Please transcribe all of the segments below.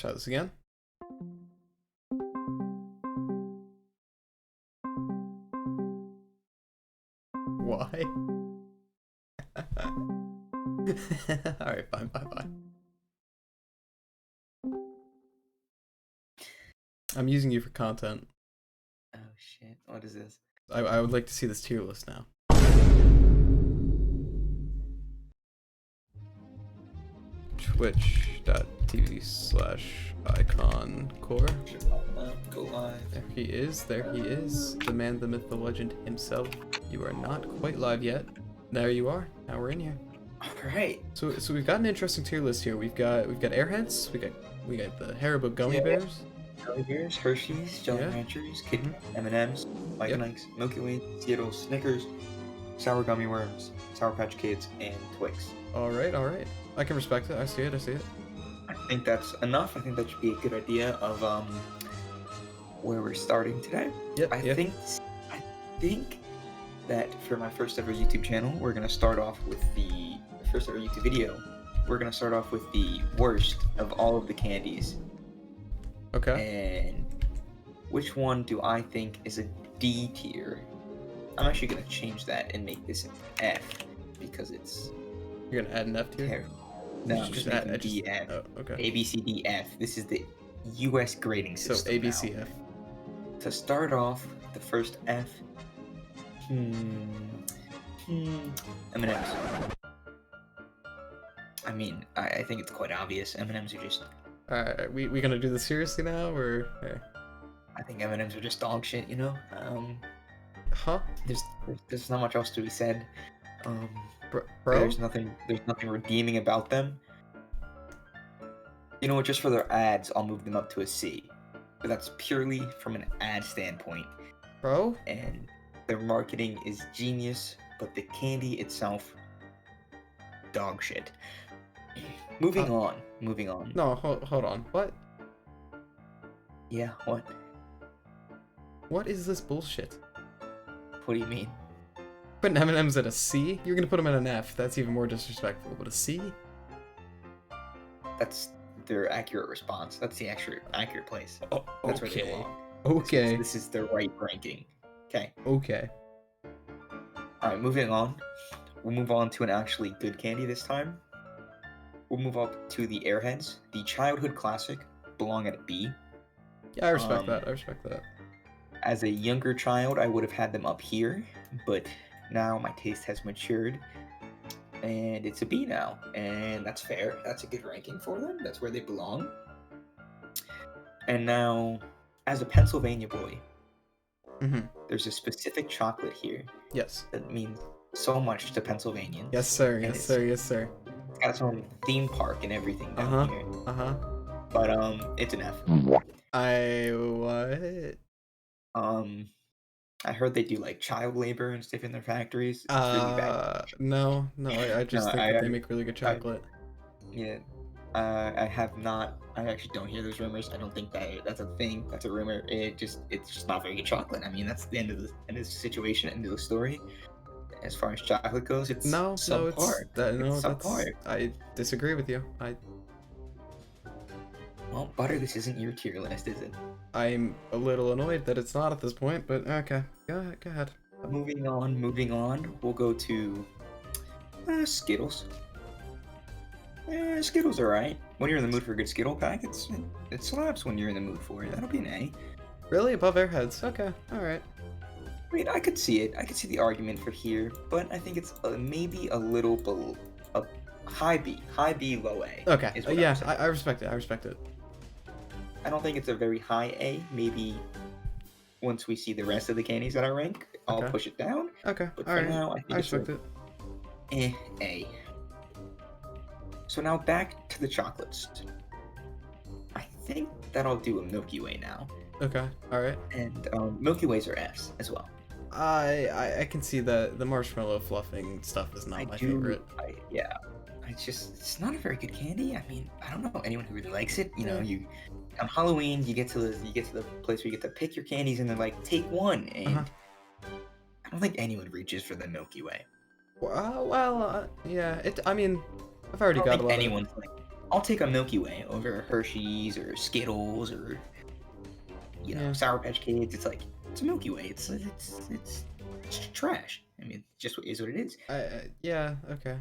try this again. Why? Alright, fine. I'm using you for content. Oh shit, what is this? I would like to see this tier list now. Twitch.tv/Conqor. Go live. There he is, the man, the myth, the legend himself. You are not quite live yet. There you are. Now we're in here. Alright. So we've got an interesting tier list here. We've got Airheads, we got the Haribo gummy bears. Gummy bears, Hershey's, Jolly Ranchers, Kit M&M's, Mike and Ike's, Milky Way, Skittles, Snickers, sour gummy worms, Sour Patch Kids, and Twix. Alright. I can respect it. I see it. I think that's enough. I think that should be a good idea of where we're starting today. I think that for my first ever YouTube channel, we're gonna start off with the first ever YouTube video. We're gonna start off with the worst of all of the candies. Okay. And which one do I think is a D tier? I'm actually gonna change that and make this an F because it's. You're gonna add an F tier? Terrible. No, I'm just making D, F. Oh, okay. A, B, C, D, F. This is the U.S. grading system. So A, B, C, F. To start off, the first F. M&M's. I mean, I think it's quite obvious. M&M's are just. Alright, we gonna do this seriously now, or? I think M&M's are just dog shit, you know. Huh? There's not much else to be said. Bro? There's nothing redeeming about them. You know what? Just for their ads, I'll move them up to a C. But that's purely from an ad standpoint. Bro? And their marketing is genius, but the candy itself, dog shit. Moving on. No, hold on. What? Yeah, what? What is this bullshit? What do you mean? Putting M&M's at a C? You're gonna put them at an F. That's even more disrespectful. But a C? That's their accurate response. That's the accurate place. Oh, that's where they belong. Okay. This is the right ranking. Okay. Alright, moving on. We'll move on to an actually good candy this time. We'll move up to the Airheads. The childhood classic belong at a B. Yeah, I respect that. As a younger child, I would have had them up here, but now my taste has matured, and it's a B now, and that's fair. That's a good ranking for them. That's where they belong. And now, as a Pennsylvania boy, there's a specific chocolate here. Yes. That means so much to Pennsylvanians. Yes, sir. It's got its own theme park and everything down here. But it's an F. What? I heard they do like child labor and stuff in their factories. It's really bad. No, I just think that they make really good chocolate. I have not. I actually don't hear those rumors. I don't think that's a thing. That's a rumor. It's just not very good chocolate. I mean, that's the end of the situation, end of the story. As far as chocolate goes, it's subpar. I disagree with you. Well, Butter, this isn't your tier list, is it? I'm a little annoyed that it's not at this point, but okay. Go ahead. Moving on. We'll go to Skittles. Skittles are alright. When you're in the mood for a good Skittle pack, it slaps when you're in the mood for it. That'll be an A. Really? Above Airheads? Okay, alright. I mean, I could see it. I could see the argument for here, but I think it's maybe a little below a high B, low A. Okay, yeah, I respect it. I don't think it's a very high A. Maybe once we see the rest of the candies that I rank, I'll push it down. Okay, but for now, I think I respect it. A. So now back to the chocolates. I think that I'll do a Milky Way now. Okay, alright. And Milky Ways are F's as well. I can see that the marshmallow fluffing stuff is not my favorite. It's not a very good candy. I mean, I don't know anyone who really likes it. You know, on Halloween you get to the place where you get to pick your candies and they're like, take one, and I don't think anyone reaches for the Milky Way. Yeah. I mean, I've already got a lot. Anyone's like, I'll take a Milky Way over Hershey's or Skittles or Yeah. Sour Patch Kids. It's like it's a Milky Way. It's trash. I mean, it just is what it is. Yeah. Okay.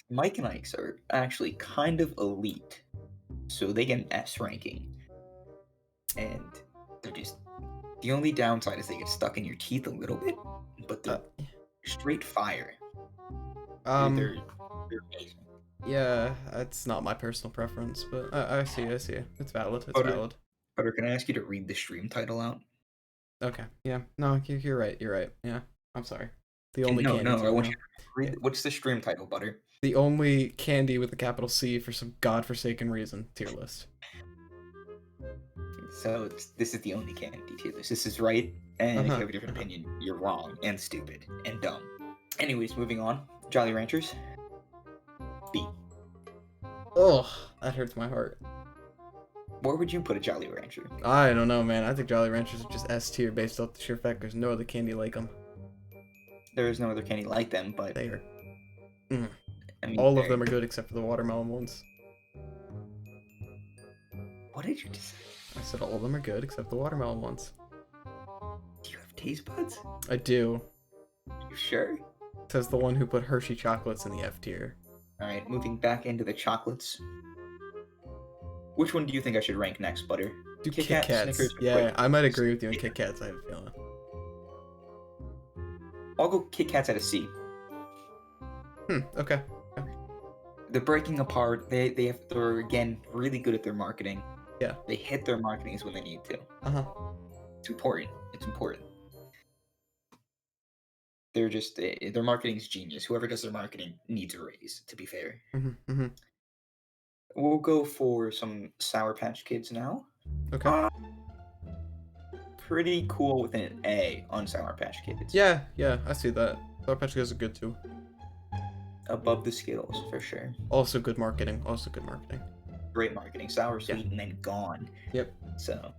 Mike and Ike's are actually kind of elite, so they get an S ranking, and they're just the only downside is they get stuck in your teeth a little bit, but they're straight fire. They're amazing. Yeah, it's not my personal preference, but I see. It's valid. It's valid. Butter, can I ask you to read the stream title out? Okay. Yeah. No, you're right. You're right. Yeah. I'm sorry. The only No, candy. I want you to read. What's the stream title, Butter? The only candy with a capital C for some godforsaken reason. Tier list. So this is the only candy tier list. This is right, and if you have a different Uh-huh. opinion, you're wrong and stupid and dumb. Anyways, moving on. Jolly Ranchers. B. Ugh, that hurts my heart. Where would you put a Jolly Rancher? I don't know, man. I think Jolly Ranchers are just S tier based off the sheer fact there's no other candy like them. There is no other candy like them, but They are. I mean, All of them are good except for the watermelon ones. What did you just say? I said all of them are good except the watermelon ones. Do you have taste buds? I do. You sure? Says the one who put Hershey chocolates in the F tier. Alright, moving back into the chocolates. Which one do you think I should rank next, Butter? Do Kit Kit Kat, Kats. Snickers, or Yeah, Twix? I might agree with you on Kit Kats, I have a feeling. I'll go Kit Kats at a C. Okay. They're breaking apart. They're again really good at their marketing. Yeah. They hit their marketings when they need to. Uh-huh. It's important. It's important. They're just their marketing is genius. Whoever does their marketing needs a raise. To be fair, we'll go for some Sour Patch Kids now. Okay. Pretty cool with an A on Sour Patch Kids. Yeah, I see that. Sour Patch Kids are good too. Above the Skittles for sure. Also good marketing. Great marketing. Sour, sweet, and then gone. Yep. So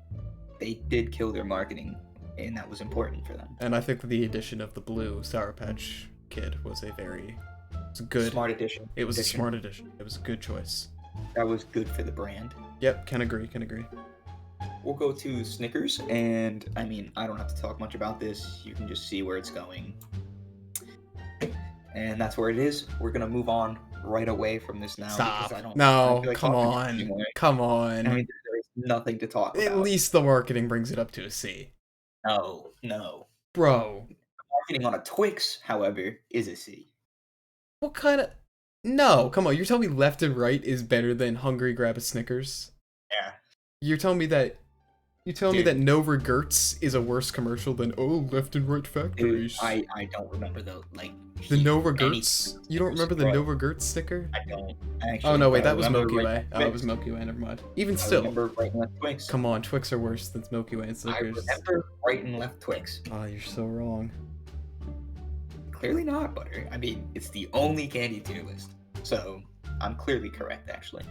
they did kill their marketing, and that was important for them. And I think that the addition of the blue Sour Patch Kid was good. Smart addition. It was a smart addition. It was a good choice. That was good for the brand. Yep, can agree. We'll go to Snickers, and I mean, I don't have to talk much about this. You can just see where it's going. And that's where it is. We're gonna move on right away from this now. Stop. Because I don't No, feel like come talking on. anymore. Come I on. mean, there's nothing to talk about. At least the marketing brings it up to a C. No. Bro. Marketing on a Twix, however, is a C. What kind of... No, come on. You're telling me left and right is better than Hungry Grab a Snickers? Yeah. You're telling me that No Regrets is a worse commercial than left and right factories? Dude, I don't remember the No Regrets? You don't remember the No Regrets sticker? I don't actually. Oh no, wait, that was remember Milky right Way. Oh, it was Milky Way, never mind. Even I still. remember right and left Twix. Come on, Twix are worse than Milky Way and I Snickers. remember right and left Twix. Oh, you're so wrong. Clearly not, Butter. I mean, it's the only candy tier list. So, I'm clearly correct, actually.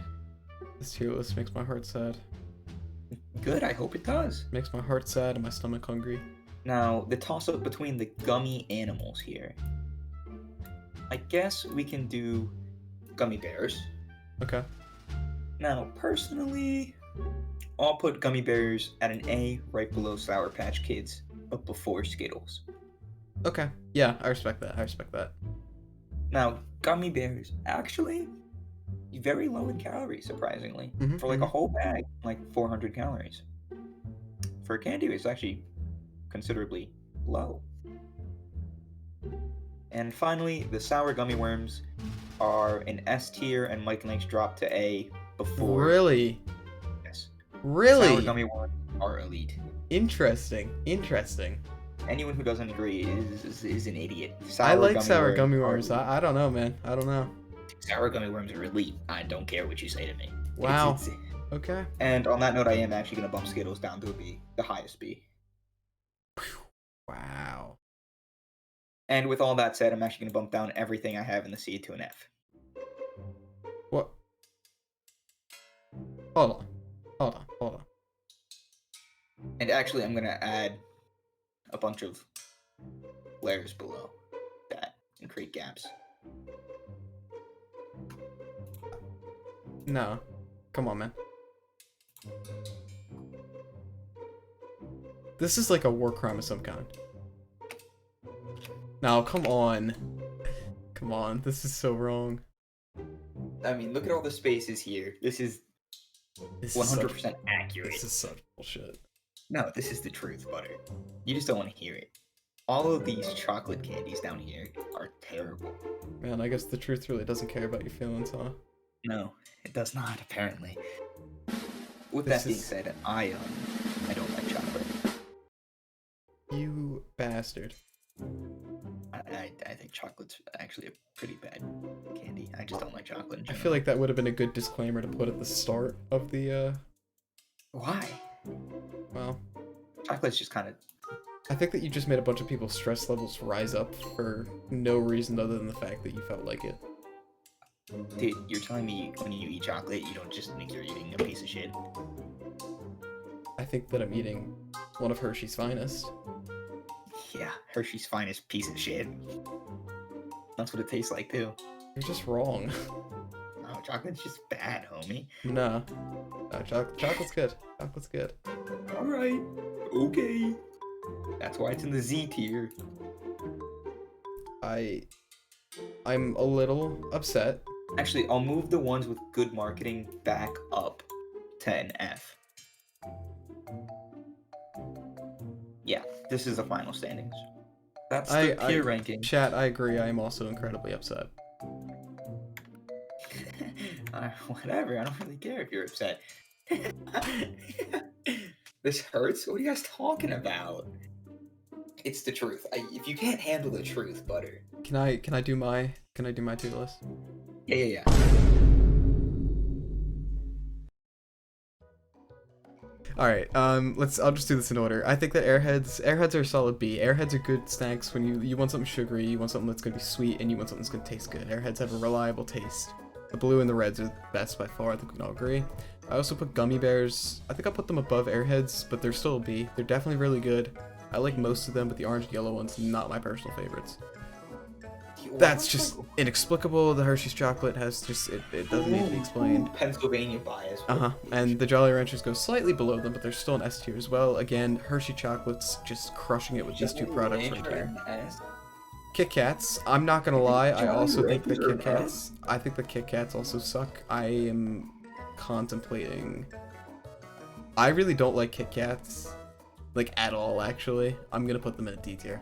This tier list makes my heart sad. Good, I hope it does. Makes my heart sad and my stomach hungry. Now, the toss-up between the gummy animals here. I guess we can do gummy bears. Okay. Now, personally, I'll put gummy bears at an A right below Sour Patch Kids, but before Skittles. Okay. Yeah, I respect that. Now, gummy bears, actually, very low in calories, surprisingly. For like a whole bag, like 400 calories. For candy, it's actually considerably low. And finally, the sour gummy worms are an S tier, and Mike and Ike's dropped to A before. Really? Yes. Really? Sour gummy worms are elite. Interesting. Anyone who doesn't agree is an idiot. I like sour gummy worms. I don't know, man. I don't know. Sour gummy worms are elite. I don't care what you say to me. Wow. Okay. And on that note, I am actually going to bump Skittles down to a B, the highest B. Wow. And with all that said, I'm actually going to bump down everything I have in the C to an F. What? Hold on. And actually, I'm going to add a bunch of layers below that and create gaps. No. Come on, man. This is like a war crime of some kind. Now, come on. Come on, this is so wrong. I mean, look at all the spaces here. This is 100% accurate. This is such bullshit. No, this is the truth, Butter. You just don't want to hear it. All of these chocolate candies down here are terrible. Man, I guess the truth really doesn't care about your feelings, huh? No, it does not, apparently. With that being said, I don't like chocolate. You bastard. I think chocolate's actually a pretty bad candy. I just don't like chocolate in I general. feel like that would have been a good disclaimer to put at the start of the, Why? Well, Chocolate's just kind of... I think that you just made a bunch of people's stress levels rise up for no reason other than the fact that you felt like it. Dude, you're telling me when you eat chocolate, you don't just think you're eating a piece of shit? I think that I'm eating one of Hershey's finest. Yeah, Hershey's finest piece of shit. That's what it tastes like, too. You're just wrong. No, chocolate's just bad, homie. Nah. Chocolate's good. Chocolate's good. Alright. Okay. That's why it's in the Z tier. I'm a little upset. Actually, I'll move the ones with good marketing back up to an F. Yeah, this is the final standings. That's the tier ranking. Chat, I agree. I am also incredibly upset. Whatever, I don't really care if you're upset. This hurts? What are you guys talking about? It's the truth. If you can't handle the truth, Butter. Can I do my tier list? Yeah. Alright, I'll just do this in order. I think that Airheads are a solid B. Airheads are good snacks when you want something sugary, you want something that's gonna be sweet, and you want something that's gonna taste good. Airheads have a reliable taste. The blue and the reds are the best by far, I think we can all agree. I also put gummy bears. I think I'll put them above Airheads, but they're still a B. They're definitely really good. I like most of them, but the orange and yellow ones, not my personal favorites. That's just inexplicable. The Hershey's chocolate has just, it doesn't need to be explained. Pennsylvania bias. And the Jolly Ranchers go slightly below them, but they're still an S tier as well. Again, Hershey chocolates just crushing it with these two products right here. Kit Kats, I'm not gonna lie, I also think that Kit Kats also suck. I am contemplating. I really don't like Kit Kats, like at all actually. I'm gonna put them in a D tier.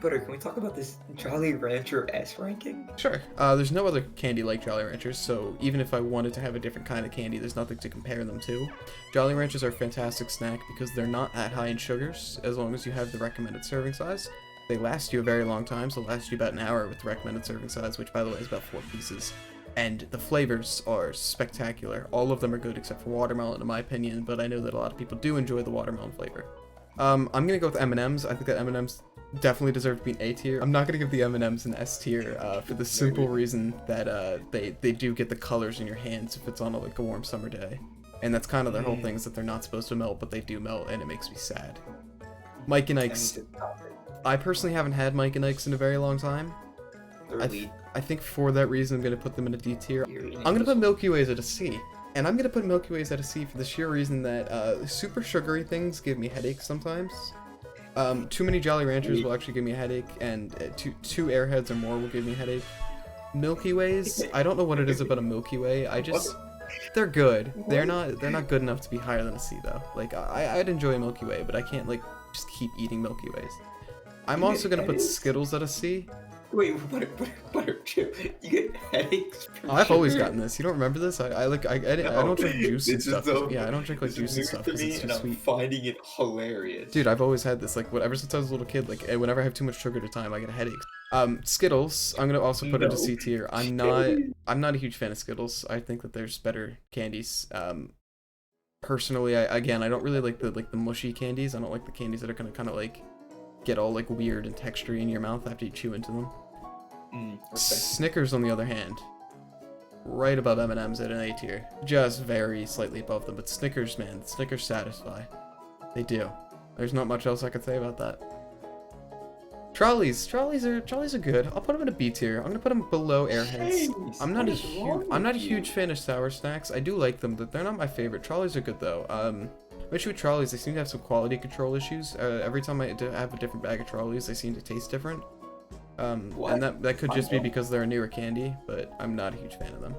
Butter, can we talk about this Jolly Rancher S ranking? Sure. There's no other candy like Jolly Ranchers, so even if I wanted to have a different kind of candy, there's nothing to compare them to. Jolly Ranchers are a fantastic snack because they're not that high in sugars, as long as you have the recommended serving size. They last you a very long time, so they'll last you about an hour with the recommended serving size, which by the way is about 4 pieces. And the flavors are spectacular. All of them are good except for watermelon in my opinion, but I know that a lot of people do enjoy the watermelon flavor. I'm gonna go with M&Ms. I think that M&Ms definitely deserve to be an A tier. I'm not gonna give the M&Ms an S tier for the simple reason that they do get the colors in your hands if it's on like a warm summer day, and that's kind of their whole thing is that they're not supposed to melt, but they do melt, and it makes me sad. Mike and Ike's. I personally haven't had Mike and Ike's in a very long time. I think for that reason I'm gonna put them in a D tier. I'm gonna put Milky Ways at a C. And I'm gonna put Milky Ways at a C for the sheer reason that super sugary things give me headaches sometimes. Too many Jolly Ranchers will actually give me a headache, and two Airheads or more will give me a headache. Milky Ways, I don't know what it is about a Milky Way. They're good. They're not good enough to be higher than a C though. Like I'd enjoy a Milky Way, but I can't like just keep eating Milky Ways. I'm also gonna put Skittles at a C. Wait, butter, you get headaches from I've always gotten this. You don't remember this? I don't drink juice and stuff. Yeah, I don't drink like juice and stuff because it's too sweet. I'm finding it hilarious. Dude, I've always had this. Like, ever since I was a little kid, like whenever I have too much sugar at a time, I get a headache. Skittles, I'm gonna also put it a C tier. I'm not a huge fan of Skittles. I think that there's better candies. Personally, I don't really like the mushy candies. I don't like the candies that are gonna kind of like get all like weird and textury in your mouth after you chew into them. Okay. Snickers, on the other hand, right above M&M's at an A tier, just very slightly above them. But Snickers, man, Snickers satisfy. They do. There's not much else I could say about that. Trolleys are good. I'll put them in a B tier. I'm gonna put them below Airheads. Jeez, I'm not what a is huge wrong I'm not a with huge you? fan of sour snacks. I do like them, but they're not my favorite. Trolleys are good though. My issue with trolleys, they seem to have some quality control issues. Every time I have a different bag of trolleys, they seem to taste different. What? And that could Mine just be don't. because they're a newer candy, but I'm not a huge fan of them.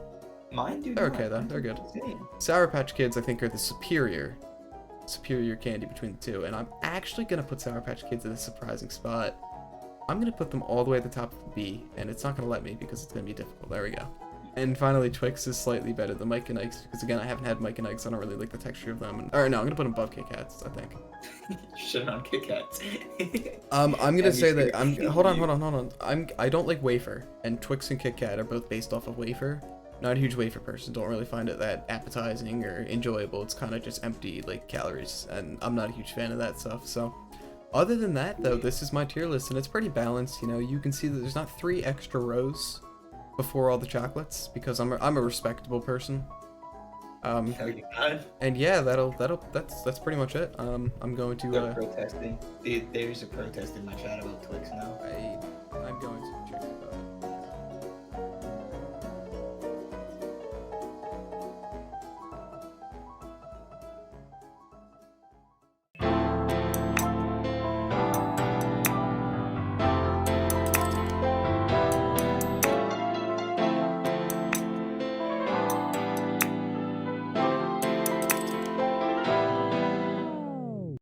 Mine do They're not. okay though. Mine They're do good. the same. Sour Patch Kids, I think, are the superior candy between the two, and I'm actually gonna put Sour Patch Kids in a surprising spot. I'm gonna put them all the way at the top of B, and it's not gonna let me because it's gonna be difficult. There we go. And finally, Twix is slightly better than Mike and Ike's because again, I haven't had Mike and Ike's. I don't really like the texture of them. Or no, I'm gonna put them above Kit Kats, I think. Shitting on Kit Kats. I'm gonna And say you that see- hold on. I don't like wafer, and Twix and Kit Kat are both based off of wafer. Not a huge wafer person. Don't really find it that appetizing or enjoyable. It's kind of just empty like calories, and I'm not a huge fan of that stuff. So, other than that, though, this is my tier list, and it's pretty balanced. You know, you can see that there's not 3 extra rows before all the chocolates because I'm a respectable person. No, you're not. And yeah, that's pretty much it. I'm going They're to protesting. There's a protest in my chat about Twix now. I'm going to